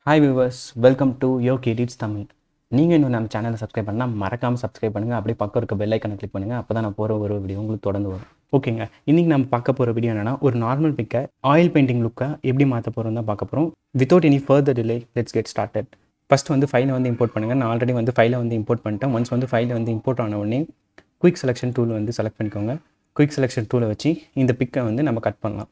Hi viewers, welcome to Yoki Reads Tamil. நீங்கள் இன்னும் நம்ம சேனலை சப்ஸ்கிரைப் பண்ணால் மறக்காமல் சப்ஸ்கிரைப் பண்ணுங்கள். அப்படியே பக்கம் இருக்க பெல் ஐக்கனை கிளிக் பண்ணுங்கள். அப்போ தான் நான் போகிற ஒரு வீடியோ உங்களுக்கு தொடர்ந்து வரும். ஓகேங்க, இன்றைக்கி நம்ம பார்க்க போகிற வீடியோ என்னென்னா, ஒரு நார்மல் பிக்கை ஆயில் பெயிண்டிங் லுக்காக எப்படி மாற்ற போகிறோம் தான் பார்க்க போகிறோம். Without any further delay let's get started. First வந்து ஃபைலை வந்து இம்போர்ட் பண்ணுங்கள். நான் ஆல்ரெடி வந்து ஃபைலை வந்து இம்போர்ட் பண்ணிட்டேன். ஒன்ஸ் வந்து ஃபைலை வந்து இம்போர்ட் ஆன உடனே குயிக் செலெக்ஷன் டூல் வந்து செலக்ட் பண்ணிக்கோங்க. குயிக் செலெக்ஷன் டூலை வச்சு இந்த பிக்கை வந்து நம்ம கட் பண்ணலாம்.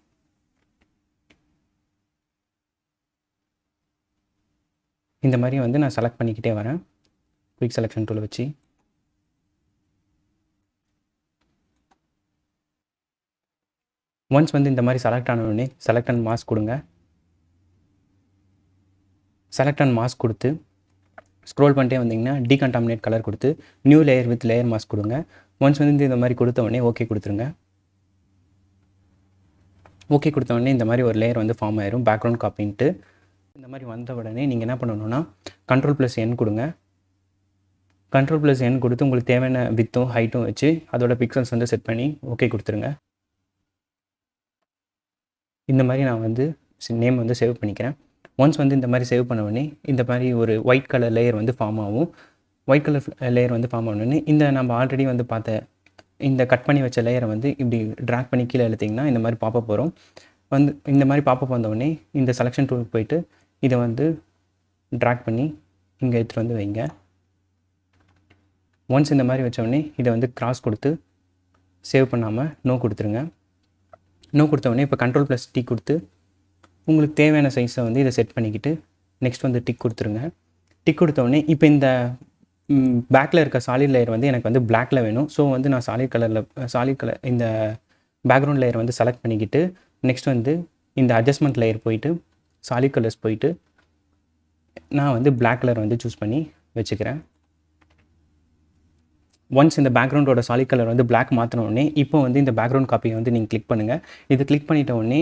இந்த மாதிரி வந்து நான் செலக்ட் பண்ணிக்கிட்டே வரேன் குயிக் செலெக்ஷன் டூலை வச்சு. ஒன்ஸ் வந்து இந்த மாதிரி செலக்ட் ஆன உடனே செலக்ட் அண்ட் மாஸ்க் கொடுங்க. செலக்ட் அண்ட் மாஸ்க் கொடுத்து ஸ்க்ரோல் பண்ணிட்டே வந்தீங்கன்னா டீகண்டாமினேட் கலர் கொடுத்து new layer with layer mask கொடுங்க. ஒன்ஸ் வந்து இந்த மாதிரி கொடுத்த உடனே ஓகே கொடுத்துருங்க. ஓகே கொடுத்த உடனே இந்த மாதிரி ஒரு லேயர் வந்து ஃபார்ம் ஆயிரும் பேக்ரவுண்ட் காப்பின்ட்டு. இந்த மாதிரி வந்த உடனே நீங்கள் என்ன பண்ணணுன்னா CTRL+N கொடுங்க. CTRL+N கொடுத்து உங்களுக்கு தேவையான வித்தும் ஹைட்டும் வச்சு அதோட பிக்சல்ஸ் வந்து செட் பண்ணி ஓகே கொடுத்துருங்க. இந்த மாதிரி நான் வந்து நேம் வந்து சேவ் பண்ணிக்கிறேன். ஒன்ஸ் வந்து இந்த மாதிரி சேவ் பண்ண உடனே இந்த மாதிரி ஒரு ஒயிட் கலர் லேயர் வந்து ஃபார்ம் ஆகும். ஒயிட் கலர் லேயர் வந்து ஃபார்ம் ஆனோடனே இந்த நம்ம ஆல்ரெடி வந்து பார்த்த இந்த கட் பண்ணி வச்ச லேயரை வந்து இப்படி ட்ராக் பண்ணி கீழே எழுத்திங்கன்னா இந்த மாதிரி பாப்பப் வரும். வந்து இந்த மாதிரி பாப்பப் வந்தவுடனே இந்த செலெக்ஷன் டூலுக்கு போயிட்டு இதை வந்து ட்ராக் பண்ணி இங்கே எடுத்துகிட்டு வந்து வைங்க. ஒன்ஸ் இந்த மாதிரி வச்சோடனே இதை வந்து கிராஸ் கொடுத்து சேவ் பண்ணாமல் நோ கொடுத்துருங்க. நோ கொடுத்தவுடனே இப்போ CTRL+T கொடுத்து உங்களுக்கு தேவையான சைஸை வந்து இதை செட் பண்ணிக்கிட்டு நெக்ஸ்ட் வந்து டிக் கொடுத்துருங்க. டிக் கொடுத்தவுடனே இப்போ இந்த பேக்கில் இருக்க சாலிட் லேயர் வந்து எனக்கு வந்து பிளாக்கில் வேணும். ஸோ வந்து நான் சாலிட் கலர் இந்த பேக்ரவுண்ட் லேயர் வந்து செலக்ட் பண்ணிக்கிட்டு நெக்ஸ்ட் வந்து இந்த அட்ஜஸ்ட்மெண்ட் லேயர் போயிட்டு சாலிட் கலர்ஸ் போயிட்டு நான் வந்து பிளாக் கலர் வந்து சூஸ் பண்ணி வச்சுக்கிறேன். ஒன்ஸ் இந்த பேக்ரவுண்டோட சாலிட் கலர் வந்து பிளாக் மாற்றின உடனே இப்போ வந்து இந்த பேக்ரவுண்ட் காப்பியை வந்து நீங்கள் கிளிக் பண்ணுங்கள். இது கிளிக் பண்ணிட்ட உடனே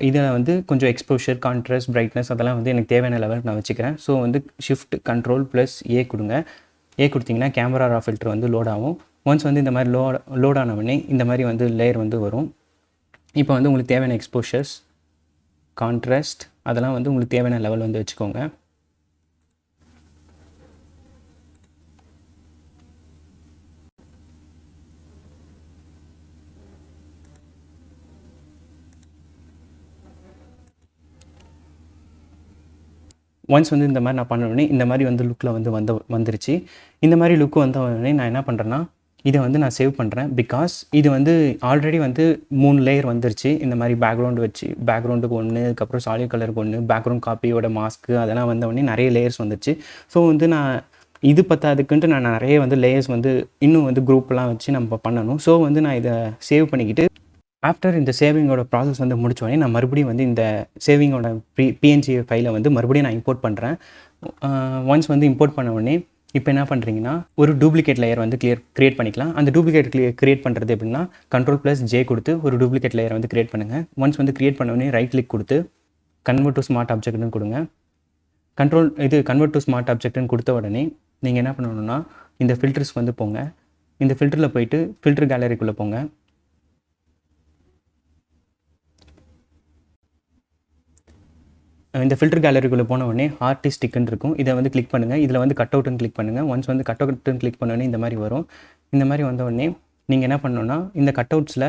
இதில் வந்து கொஞ்சம் எக்ஸ்போஷர், கான்ட்ராஸ்ட், பிரைட்னஸ் அதெல்லாம் வந்து எனக்கு தேவையான லெவலுக்கு நான் வச்சுக்கிறேன். ஸோ வந்து CTRL+A கொடுங்க. ஏ கொடுத்தீங்கன்னா கேமரா ரா ஃபில்டர் வந்து லோட் ஆகும். ஒன்ஸ் வந்து இந்த மாதிரி லோட் ஆன உடனே இந்த மாதிரி வந்து லேயர் வந்து வரும். இப்போ வந்து உங்களுக்கு தேவையான எக்ஸ்போஷர்ஸ், கான்ட்ராஸ்ட் அதெல்லாம் வந்து உங்களுக்கு தேவையான லெவல் வந்து வச்சுக்கோங்க. ஒன்ஸ் வந்து இந்த மாதிரி நான் பண்ண உடனே இந்த மாதிரி வந்து லுக்கில் வந்து வந்துருச்சு. இந்த மாதிரி லுக்கு வந்த உடனே நான் என்ன பண்ணுறேன்னா இதை வந்து நான் சேவ் பண்ணுறேன். பிகாஸ் இது வந்து ஆல்ரெடி வந்து 3 லேயர் வந்துருச்சு. இந்த மாதிரி பேக்ரவுண்டு வச்சு பேக்ரவுண்டுக்கு ஒன்று, அதுக்கப்புறம் சாலிட் கலருக்கு ஒன்று, பேக்ரவுண்ட் காப்பியோட மாஸ்க்கு அதெல்லாம் வந்த உடனே நிறைய லேயர்ஸ் வந்துருச்சு. ஸோ வந்து நான் இது பத்தாதுக்குன்ட்டு நான் நிறைய வந்து லேயர்ஸ் வந்து இன்னும் வந்து குரூப்லாம் வச்சு நம்ம பண்ணணும். ஸோ வந்து நான் இதை சேவ் பண்ணிக்கிட்டு ஆஃப்டர் இந்த சேவிங்கோட ப்ராசஸ் வந்து முடிச்சோடனே நான் மறுபடியும் வந்து இந்த சேவிங்கோட பிஎன்ஜி ஃபைலை வந்து மறுபடியும் நான் இம்போர்ட் பண்ணுறேன். ஒன்ஸ் வந்து இம்போர்ட் பண்ண உடனே இப்போ என்ன பண்ணுறீங்கன்னா ஒரு டூப்ளிகேட் லேயர் வந்து க்ரியேட் பண்ணிக்கலாம். அந்த டூப்ளிகேட் க்ரியேட் பண்ணுறது எப்படின்னா CTRL+J கொடுத்து ஒரு டூப்ளிகேட் லேயர் வந்து க்ரியேட் பண்ணுங்கள். ஒன்ஸ் வந்து க்ரியேட் பண்ண உடனே ரைட் கிளிக் கொடுத்து கன்வெர்ட் டு ஸ்மார்ட் ஆப்ஜெக்ட்னு கொடுங்க. கன்வெர்ட் டு ஸ்மார்ட் ஆப்ஜெக்ட்னு கொடுத்த உடனே நீங்கள் என்ன பண்ணணுன்னா இந்த ஃபில்டர்ஸ் வந்து போங்க. இந்த ஃபில்டரில் போயிட்டு ஃபில்டர் கேலரிக்குள்ளே போங்க. இந்த ஃபில்டர் கேலரிக்குள்ளே போன உடனே ஆர்டிஸ்டிக்னு இருக்கும். இதை வந்து கிளிக் பண்ணுங்கள். இதில் வந்து கட் அவுட்னு கிளிக் பண்ணுங்கள். ஒன்ஸ் வந்து கட் அவுட்னு கிளிக் பண்ண உடனே இந்த மாதிரி வரும். இந்த மாதிரி வந்த உடனே நீங்கள் என்ன பண்ணணுன்னா இந்த கட் அவுட்ஸில்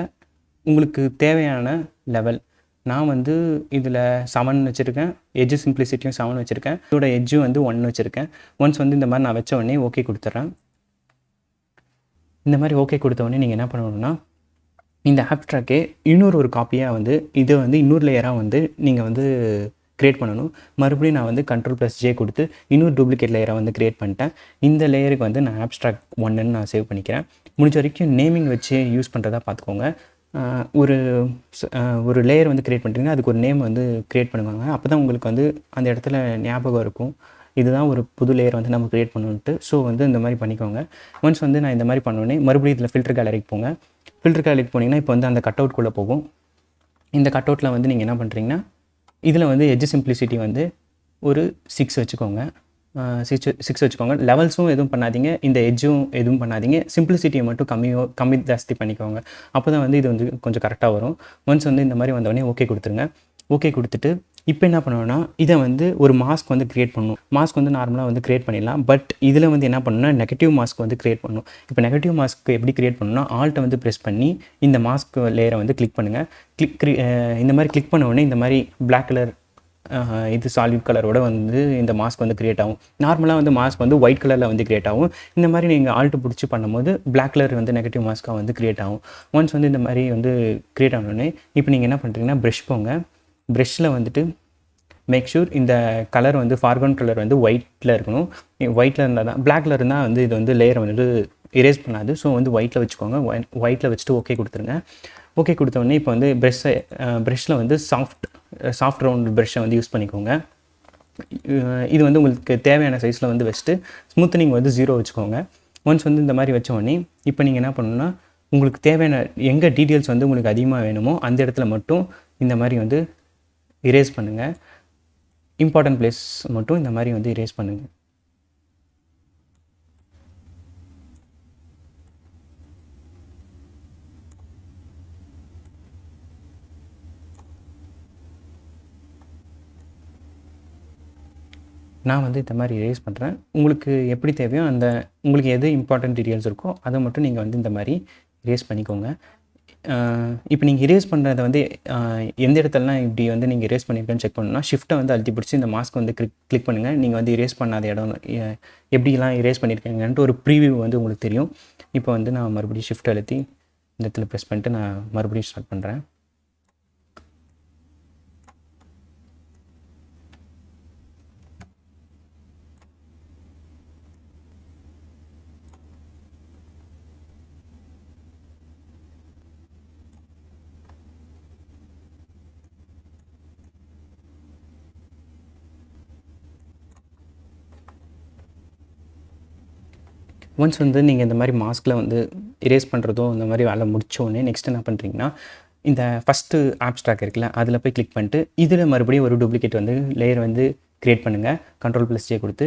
உங்களுக்கு தேவையான லெவல் நான் வந்து இதில் 7 வச்சுருக்கேன். எட்ஜு சிம்பிளிசிட்டியும் 7 வச்சுருக்கேன். இதோட எட்ஜும் வந்து 1 வச்சுருக்கேன். ஒன்ஸ் வந்து இந்த மாதிரி நான் வச்ச உடனே ஓகே கொடுத்துட்றேன். இந்த மாதிரி ஓகே கொடுத்த உடனே நீங்கள் என்ன பண்ணணுன்னா இந்த ஆப்ஸ்ட்ராக்டே இன்னொரு காப்பியாக வந்து இதை வந்து இன்னொரு லேயராக வந்து நீங்கள் வந்து க்ரியேட் பண்ணணும். மறுபடியும் நான் வந்து CTRL+J கொடுத்து இன்னொரு டூப்ளிகேட் லேயரை வந்து க்ரியேட் பண்ணிட்டேன். இந்த லேயருக்கு வந்து நான் ஆப்ஸ்ட்ராக்ட் 1ன்னு நான் சேவ் பண்ணிக்கிறேன். முடிஞ்ச வரைக்கும் நேமிங் வச்சு யூஸ் பண்ணுறதா பார்த்துக்கோங்க. ஒரு லேயர் வந்து க்ரியேட் பண்ணுறீங்கன்னா அதுக்கு ஒரு நேம் வந்து க்ரியேட் பண்ணுவாங்க. அப்போ தான் உங்களுக்கு வந்து அந்த இடத்துல ஞாபகம் இருக்கும் இதுதான் ஒரு புது லேயர் வந்து நம்ம க்ரியேட் பண்ணணுன்ட்டு. ஸோ வந்து இந்த மாதிரி பண்ணிக்கோங்க. ஒன்ஸ் வந்து நான் இந்த மாதிரி பண்ணோன்னே மறுபடியும் இதில் ஃபில்டர் கேலரிக்கு போங்க. ஃபில்டர் கேலரிக்கு போனீங்கன்னா இப்போ வந்து அந்த கட் அவுட்குள்ளே போகும். இந்த கட் அவுட்டில் வந்து நீங்கள் என்ன பண்ணுறீங்கன்னா இதில் வந்து எட்ஜ் சிம்பிளிசிட்டி வந்து ஒரு 6 வச்சுக்கோங்க. 6 வச்சுக்கோங்க. லெவல்ஸும் எதுவும் பண்ணாதீங்க, இந்த எட்ஜும் எதுவும் பண்ணாதீங்க. சிம்பிளிசிட்டியை மட்டும் கம்மி ஜாஸ்தி பண்ணிக்கோங்க. அப்போ தான் வந்து இது வந்து கொஞ்சம் கரெக்டாக வரும். ஒன்ஸ் வந்து இந்த மாதிரி வந்தோடனே ஓகே கொடுத்துருங்க. ஓகே கொடுத்துட்டு இப்போ என்ன பண்ணுவோன்னா இதை வந்து ஒரு மாஸ்க் வந்து க்ரியேட் பண்ணணும். மாஸ்க் வந்து நார்மலாக வந்து க்ரியேட் பண்ணிடலாம். பட் இதில் வந்து என்ன பண்ணணும்னா நெகட்டிவ் மாஸ்க் வந்து க்ரியேட் பண்ணணும். இப்போ நெகட்டிவ் மாஸ்க் எப்படி க்ரியேட் பண்ணணும்னா ஆல்ட்டை வந்து ப்ரெஸ் பண்ணி இந்த மாஸ்க் லேயரை வந்து கிளிக் பண்ணுங்கள். இந்த மாதிரி கிளிக் பண்ண உடனே இந்த மாதிரி பிளாக் கலர் இது சாலிட் கலரோட வந்து இந்த மாஸ்க் வந்து க்ரியேட் ஆகும். நார்மலாக வந்து மாஸ்க் வந்து ஒயிட் கலரில் வந்து க்ரியேட் ஆகும். இந்த மாதிரி நீங்கள் ஆல்ட்டு பிடிச்சி பண்ணும்போது பிளாக் கலர் வந்து நெகட்டிவ் மாஸ்க்காக வந்து க்ரியேட் ஆகும். ஒன்ஸ் வந்து இந்த மாதிரி வந்து க்ரியேட் ஆனோடனே இப்போ நீங்கள் என்ன பண்ணுறீங்கன்னா ப்ரஷ் போங்க. ப்ரஷ்ஷில் வந்துட்டு மேக் ஷூர் இந்த கலர் வந்து ஃபார்கவுண்ட் கலர் வந்து ஒயிட்டில் இருக்கணும். ஒயிட்டில் இருந்தால் தான், பிளாக் கலர் இருந்தால் வந்து இது வந்து லேயரை வந்து எரேஸ் பண்ணாது. ஸோ வந்து ஒயிட்டில் வச்சுக்கோங்க. ஒயிட்டில் வச்சுட்டு ஓகே கொடுத்துருங்க. ஓகே கொடுத்தோடனே இப்போ வந்து ப்ரஷ்ஷில் வந்து சாஃப்ட் ரவுண்ட் ப்ரஷ்ஷை வந்து யூஸ் பண்ணிக்கோங்க. இது வந்து உங்களுக்கு தேவையான சைஸில் வந்து வச்சுட்டு ஸ்மூத்தனிங் வந்து 0 வச்சுக்கோங்க. ஒன்ஸ் வந்து இந்த மாதிரி வச்ச உடனே இப்போ நீங்கள் என்ன பண்ணணும்னா உங்களுக்கு தேவையான எங்கே டீட்டெயில்ஸ் வந்து உங்களுக்கு அதிகமாக வேணுமோ அந்த இடத்துல மட்டும் இந்த மாதிரி வந்து இரேஸ் பண்ணுங்கள். இம்பார்ட்டன்ட் பிளேஸ் மட்டும் இந்த மாதிரி வந்து இரேஸ் பண்ணுங்கள். நான் வந்து இந்த மாதிரி இரேஸ் பண்ணுறேன். உங்களுக்கு எப்படி தேவையோ உங்களுக்கு எது இம்பார்ட்டன்ட் டீட்டெயில்ஸ் இருக்கோ அதை மட்டும் நீங்கள் வந்து இந்த மாதிரி இரேஸ் பண்ணிக்கோங்க. இப்போ நீங்கள் இரேஸ் பண்ணுறதை வந்து எந்த இடத்துலலாம் இப்படி வந்து நீங்கள் இரேஸ் பண்ணியிருக்கேன்னு செக் பண்ணணும்னா ஷிஃப்ட்டை வந்து அழுத்தி பிடிச்சி இந்த மாஸ்க் வந்து கிளிக் பண்ணுங்கள். நீங்கள் வந்து இரேஸ் பண்ணாத இடம் எப்படிலாம் இரேஸ் பண்ணியிருக்கீங்கன்ட்டு ஒரு ப்ரீவியூ வந்து உங்களுக்கு தெரியும். இப்போ வந்து நான் மறுபடியும் ஷிஃப்ட் அழுத்தி இந்த இடத்துல ப்ரெஸ் பண்ணிட்டு நான் மறுபடியும் ஸ்டார்ட் பண்ணுறேன். ஒன்ஸ் வந்து நீங்கள் இந்த மாதிரி மாஸ்கில் வந்து இரேஸ் பண்ணுறதோ இந்த மாதிரி வேலை முடித்தோடனே நெக்ஸ்ட் என்ன பண்ணுறீங்கன்னா இந்த ஃபஸ்ட்டு ஆப்ஸ்ட்ராக்ட் இருக்குல்ல அதில் போய் கிளிக் பண்ணிட்டு இதில் மறுபடியும் ஒரு டூப்ளிகேட் வந்து லேயர் வந்து க்ரியேட் பண்ணுங்கள். CTRL+G கொடுத்து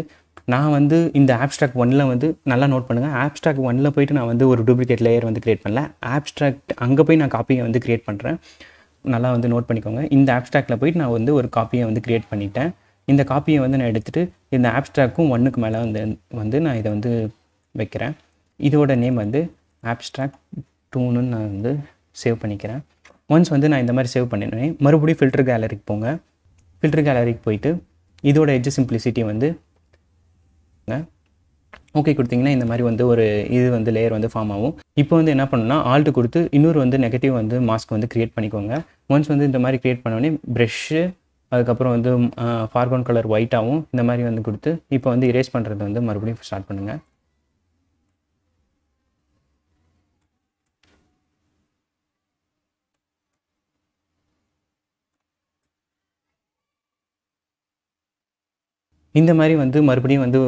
நான் வந்து இந்த ஆப்ஸ்ட்ராக்ட் 1ல் வந்து நல்லா நோட் பண்ணுங்கள். ஆப்ஸ்ட்ராக்ட் 1ல் போய்ட்டு நான் வந்து ஒரு டூப்ளிகேட் லேயர் வந்து க்ரியேட் பண்ணல. ஆப்ஸ்ட்ராக்ட் அங்கே போய் நான் காப்பியை வந்து க்ரியேட் பண்ணுறேன். நல்லா வந்து நோட் பண்ணிக்கோங்க. இந்த ஆப்ஸ்ட்ராக்டில் போய்ட்டு நான் வந்து ஒரு காப்பியை வந்து க்ரியேட் பண்ணிட்டேன். இந்த காப்பியை வந்து நான் எடுத்துகிட்டு இந்த ஆப்ஸ்ட்ராக்டும் 1க்கு மேலே வந்து நான் இதை வந்து வைக்கிறேன். இதோட நேம் வந்து ஆப்ஸ்ட்ராக்ட் 2ன்னு நான் வந்து சேவ் பண்ணிக்கிறேன். ஒன்ஸ் வந்து நான் இந்த மாதிரி சேவ் பண்ணிடுவேன். மறுபடியும் ஃபில்டர் கேலரிக்கு போங்க. ஃபில்டர் கேலரிக்கு போயிட்டு இதோட எட்ஜ் சிம்பிளிசிட்டி வந்து ஓகே கொடுத்தீங்கன்னா இந்த மாதிரி வந்து ஒரு இது வந்து லேயர் வந்து ஃபார்ம் ஆகும். இப்போ வந்து என்ன பண்ணணும்னா ஆல்ட்டு கொடுத்து இன்னொரு வந்து நெகட்டிவ் வந்து மாஸ்க் வந்து க்ரியேட் பண்ணிக்கோங்க. ஒன்ஸ் வந்து இந்த மாதிரி க்ரியேட் பண்ணோடனே ப்ரஷ்ஷு அதுக்கப்புறம் வந்து ஃபார்கவுண்ட் கலர் ஒயிட்டாகவும் இந்த மாதிரி வந்து கொடுத்து இப்போ வந்து இரேஸ் பண்ணுறது வந்து மறுபடியும் ஸ்டார்ட் பண்ணுங்கள். இந்த மாதிரி வந்து மறுபடியும் வந்து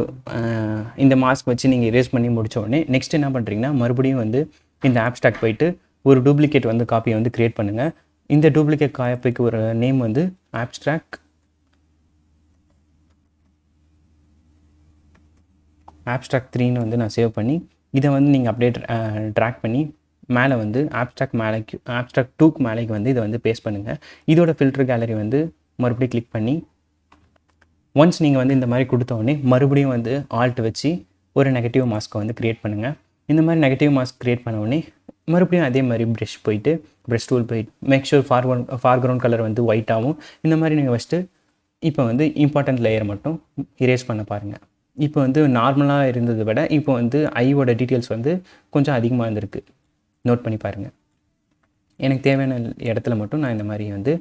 இந்த மாஸ்க் வச்சு நீங்கள் இரேஸ் பண்ணி முடித்த உடனே நெக்ஸ்ட் என்ன பண்ணுறீங்கன்னா மறுபடியும் வந்து இந்த ஆப்ஸ்ட்ராக்ட் போயிட்டு ஒரு டூப்ளிகேட் வந்து காப்பியை வந்து க்ரியேட் பண்ணுங்கள். இந்த டூப்ளிகேட் காப்பிக்கு ஒரு நேம் வந்து ஆப்ஸ்ட்ராக்ட் 3ன்னு வந்து நான் சேவ் பண்ணி இதை வந்து நீங்கள் அப்படியே ட்ராக் பண்ணி மேலே வந்து ஆப்ஸ்ட்ராக்ட் 2க்கு மேலேக்கு வந்து இதை வந்து பேஸ்ட் பண்ணுங்கள். இதோட ஃபில்டர் கேலரி வந்து மறுபடியும் கிளிக் பண்ணி ஒன்ஸ் நீங்கள் வந்து இந்த மாதிரி கொடுத்தோடனே மறுபடியும் வந்து ஆல்ட் வச்சு ஒரு நெகட்டிவ் மாஸ்க்கை வந்து க்ரியேட் பண்ணுங்கள். இந்த மாதிரி நெகட்டிவ் மாஸ்க் க்ரியேட் பண்ண உடனே மறுபடியும் அதே மாதிரி ப்ரஷ் டூல் போயிட்டு மேக் ஷூர் ஃபார்க்ரவுண்ட் கலர் வந்து ஒயிட்டாகவும் இந்த மாதிரி நீங்கள் வச்சுட்டு இப்போ வந்து இம்பார்ட்டன்ட் லேயர் மட்டும் இரேஸ் பண்ண பாருங்கள். இப்போ வந்து நார்மலாக இருந்ததை விட இப்போ வந்து ஐயோட டீட்டெயில்ஸ் வந்து கொஞ்சம் அதிகமாக இருந்திருக்கு. நோட் பண்ணி பாருங்கள். எனக்கு தேவையான இடத்துல மட்டும் நான் இந்த மாதிரி வந்து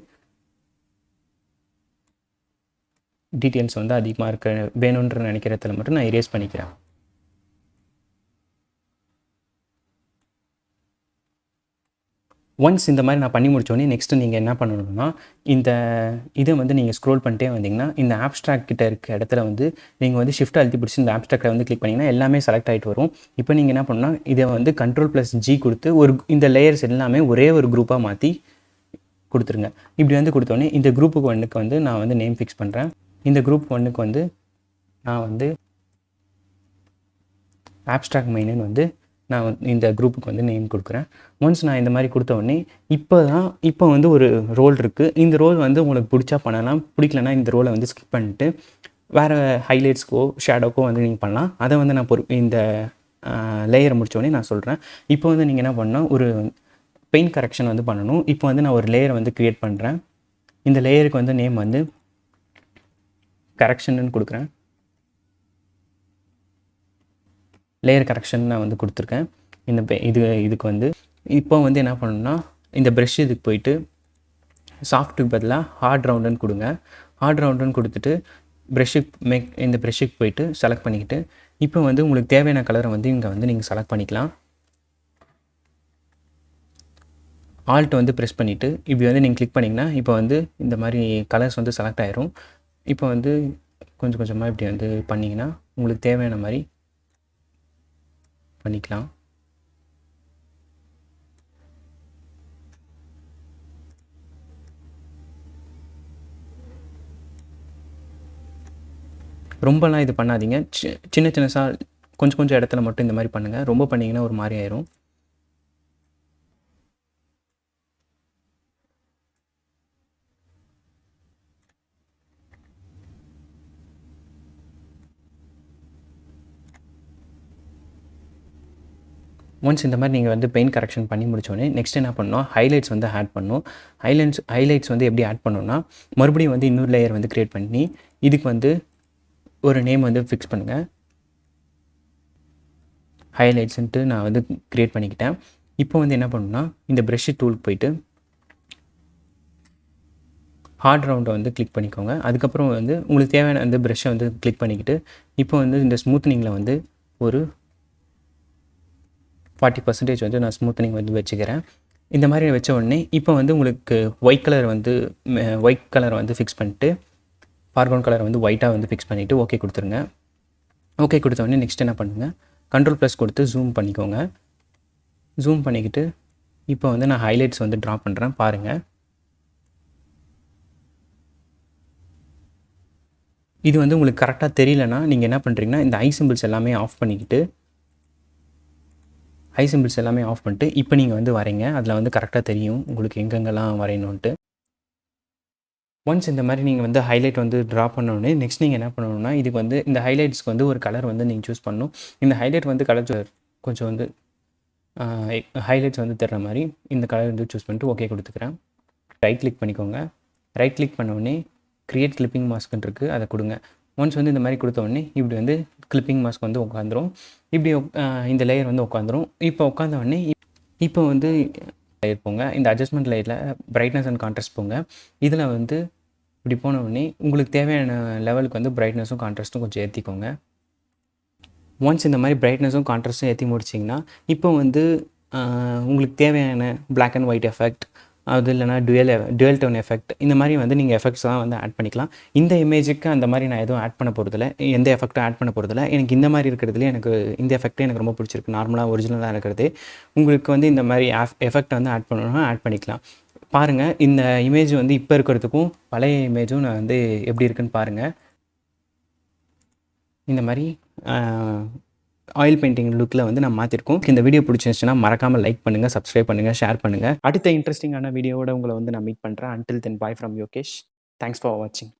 டீட்டெயில்ஸ் வந்து அதிகமாக இருக்க வேணுன்ற நினைக்கிற இடத்துல மட்டும் நான் இரேஸ் பண்ணிக்கிறேன். ஒன்ஸ் இந்த மாதிரி நான் பண்ணி முடித்தோடனே நெக்ஸ்ட்டு நீங்கள் என்ன பண்ணணும்னா இதை வந்து நீங்கள் ஸ்க்ரோல் பண்ணிட்டே வந்தீங்கன்னா இந்த ஆப்ஸ்ட்ராக்ட் கிட்ட இருக்க இடத்துல வந்து நீங்கள் வந்து ஷிஃப்ட் அழுத்தி பிடிச்சி இந்த ஆப்ஸ்ட்ராக்டை வந்து கிளிக் பண்ணிங்கன்னா எல்லாமே செலக்ட் ஆகிட்டு வரும். இப்போ நீங்கள் என்ன பண்ணணும்னா இதை வந்து CTRL+G கொடுத்து இந்த லேயர்ஸ் எல்லாமே ஒரே ஒரு குரூப்பாக மாற்றி கொடுத்துருங்க. இப்படி வந்து கொடுத்தோடனே இந்த குரூப்புக்கு 1க்கு வந்து நான் வந்து நேம் ஃபிக்ஸ் பண்ணுறேன். இந்த குரூப் 1க்கு வந்து நான் வந்து ஆப்ஸ்ட்ராக்ட் மெயின்னு வந்து நான் இந்த குரூப்புக்கு வந்து நேம் கொடுக்குறேன். ஒன்ஸ் நான் இந்த மாதிரி கொடுத்த உடனே இப்போ வந்து ஒரு ரோல் இருக்குது. இந்த ரோல் வந்து உங்களுக்கு பிடிச்சா பண்ணலாம், பிடிக்கலனா இந்த ரோலை வந்து ஸ்கிப் பண்ணிட்டு வேறு ஹைலைட்ஸ்க்கோ ஷேடோக்கோ வந்து நீங்கள் பண்ணலாம். அதை வந்து நான் இந்த லேயரை முடித்தோடனே நான் சொல்கிறேன். இப்போ வந்து நீங்கள் என்ன பண்ணால் ஒரு பெயிண்ட் கரெக்ஷன் வந்து பண்ணணும். இப்போ வந்து நான் ஒரு லேயரை வந்து க்ரியேட் பண்ணுறேன். இந்த லேயருக்கு வந்து நேம் வந்து கரெக்ஷன்னு கொடுக்குறேன். லேயர் கரெக்ஷன் நான் வந்து கொடுத்துருக்கேன். இதுக்கு வந்து இப்போ வந்து என்ன பண்ணணும்னா இந்த ப்ரஷ் இதுக்கு போயிட்டு சாஃப்ட்டுக்கு பதிலாக ஹார்ட் ரவுண்டுன்னு கொடுங்க. ஹார்ட் ரவுண்டுன்னு கொடுத்துட்டு இந்த ப்ரஷ்ஷுக்கு போயிட்டு செலக்ட் பண்ணிக்கிட்டு இப்போ வந்து உங்களுக்கு தேவையான கலரை வந்து இங்கே வந்து நீங்கள் செலக்ட் பண்ணிக்கலாம். ஆல்ட் வந்து ப்ரெஸ் பண்ணிவிட்டு இப்படி வந்து நீங்கள் கிளிக் பண்ணிங்கன்னா இப்போ வந்து இந்த மாதிரி கலர்ஸ் வந்து செலக்ட் ஆயிரும். இப்போ வந்து கொஞ்சம் கொஞ்சமாக இப்படி வந்து பண்ணிங்கன்னா உங்களுக்கு தேவையான மாதிரி பண்ணிக்கலாம். ரொம்பலாம் இது பண்ணாதீங்க. சின்ன சின்னதாக கொஞ்சம் கொஞ்சம் இடத்துல மட்டும் இந்த மாதிரி பண்ணுங்கள். ரொம்ப பண்ணிங்கன்னா ஒரு மாதிரி ஆயிரும். ஒன்ஸ் இந்த மாதிரி நீங்கள் வந்து பெயிண்ட் கரெக்ஷன் பண்ணி முடித்தோடனே நெக்ஸ்ட் என்ன பண்ணணும், ஹைலைட்ஸ் வந்து ஆட் பண்ணணும். ஹைலைட்ஸ் வந்து எப்படி ஆட் பண்ணணும்னா மறுபடியும் வந்து இன்னொரு லேயர் வந்து க்ரியேட் பண்ணி இதுக்கு வந்து ஒரு நேம் வந்து ஃபிக்ஸ் பண்ணுங்கள். ஹைலைட்ஸ்ன்ட்டு நான் வந்து க்ரியேட் பண்ணிக்கிட்டேன். இப்போ வந்து என்ன பண்ணணும்னா இந்த ப்ரஷ் டூலுக்கு போயிட்டு ஹார்ட் ரவுண்டை வந்து கிளிக் பண்ணிக்கோங்க. அதுக்கப்புறம் வந்து உங்களுக்கு தேவையான அந்த ப்ரஷ்ஷை வந்து கிளிக் பண்ணிக்கிட்டு இப்போ வந்து இந்த ஸ்மூத்னிங்கில் வந்து ஒரு 40% வந்து நான் ஸ்மூத்தனிங் வந்து வச்சுக்கிறேன். இந்த மாதிரி வச்ச உடனே இப்போ வந்து உங்களுக்கு ஒயிட் கலர் வந்து ஃபிக்ஸ் பண்ணிட்டு ஃபார்க்ரவுண்ட் கலர் வந்து ஒயிட்டாக வந்து ஃபிக்ஸ் பண்ணிவிட்டு ஓகே கொடுத்துருங்க. ஓகே கொடுத்த உடனே நெக்ஸ்ட் என்ன பண்ணுங்கள், CTRL+ கொடுத்து ஜூம் பண்ணிக்கோங்க. ஜூம் பண்ணிக்கிட்டு இப்போ வந்து நான் ஹைலைட்ஸ் வந்து ட்ரா பண்ணுறேன் பாருங்கள். இது வந்து உங்களுக்கு கரெக்டாக தெரியலனா நீங்கள் என்ன பண்ணுறீங்கன்னா இந்த ஐ சிம்பிள்ஸ் எல்லாமே ஆஃப் பண்ணிக்கிட்டு இப்போ நீங்கள் வந்து வரைங்க. அதில் வந்து கரெக்டாக தெரியும் உங்களுக்கு எங்கெங்கெல்லாம் வரையணுன்ட்டு. ஒன்ஸ் இந்த மாதிரி நீங்கள் வந்து ஹைலைட் வந்து ட்ரா பண்ணோடனே நெக்ஸ்ட் நீங்கள் என்ன பண்ணணும்னா இதுக்கு வந்து இந்த ஹைலைட்ஸ்க்கு வந்து ஒரு கலர் வந்து நீங்கள் சூஸ் பண்ணணும். இந்த ஹைலைட் வந்து கலர் கொஞ்சம் வந்து ஹைலைட்ஸ் வந்து தர்ற மாதிரி இந்த கலர் வந்து சூஸ் பண்ணிட்டு ஓகே கொடுத்துக்கிறேன். ரைட் கிளிக் பண்ணிக்கோங்க. ரைட் கிளிக் பண்ண க்ரியேட் கிளிப்பிங் மாஸ்க்னு இருக்குது, அதை கொடுங்க. ஒன்ஸ் வந்து இந்த மாதிரி கொடுத்த உடனே இப்படி வந்து கிளிப்பிங் மாஸ்க் வந்து உட்காந்துரும். இப்படி இந்த லேயர் வந்து உட்காந்துரும். இப்போ உட்காந்த உடனே இப்போ வந்து லேயர் போங்க. இந்த அட்ஜஸ்ட்மெண்ட் லேயரில் பிரைட்னஸ் அண்ட் கான்ட்ராஸ்ட் போங்க. இதில் வந்து இப்படி போன உடனே உங்களுக்கு தேவையான லெவலுக்கு வந்து பிரைட்னஸும் கான்ட்ராஸ்ட்டும் கொஞ்சம் ஏற்றிக்கோங்க. ஒன்ஸ் இந்த மாதிரி பிரைட்னஸும் கான்ட்ராஸ்ட்டும் ஏற்றி முடிச்சிங்கன்னா இப்போ வந்து உங்களுக்கு தேவையான பிளாக் அண்ட் ஒயிட் எஃபெக்ட் அது இல்லைனா டுவெல் டோன் எஃபெக்ட் இந்த மாதிரி வந்து நீங்கள் எஃபெக்ட்ஸ்லாம் வந்து ஆட் பண்ணிக்கலாம். இந்த இமேஜுக்கு அந்த மாதிரி நான் எதுவும் ஆட் பண்ண போகிறதில்ல, எந்த எஃபெக்ட்டும் ஆட் பண்ண போகிறதில்ல. எனக்கு இந்த மாதிரி இருக்கிறதுலே எனக்கு இந்த எஃபெக்ட்டே எனக்கு ரொம்ப பிடிச்சிருக்கு. நார்மலாக ஒரிஜினலாக இருக்கிறது. உங்களுக்கு வந்து இந்த மாதிரி எஃபெக்ட் வந்து ஆட் பண்ணணும்னா ஆட் பண்ணிக்கலாம். பாருங்கள், இந்த இமேஜ் வந்து இப்போ இருக்கிறதுக்கும் பழைய இமேஜும் நான் வந்து எப்படி இருக்குன்னு பாருங்கள். இந்த மாதிரி ஆயில் பெயிண்டிங் லுக்கில் வந்து நான் மாற்றிருக்கோம். இந்த வீடியோ பிடிச்சிருந்துச்சுன்னா மறக்காமல் லைக் பண்ணுங்கள், சப்ஸ்கிரைப் பண்ணுங்கள், ஷேர் பண்ணுங்கள். அடுத்த இன்ட்ரெஸ்டிங்கான வீடியோவோட உங்களை வந்து நான் மீட் பண்ணுறேன். Until then, bye from Yokesh. Thanks for watching.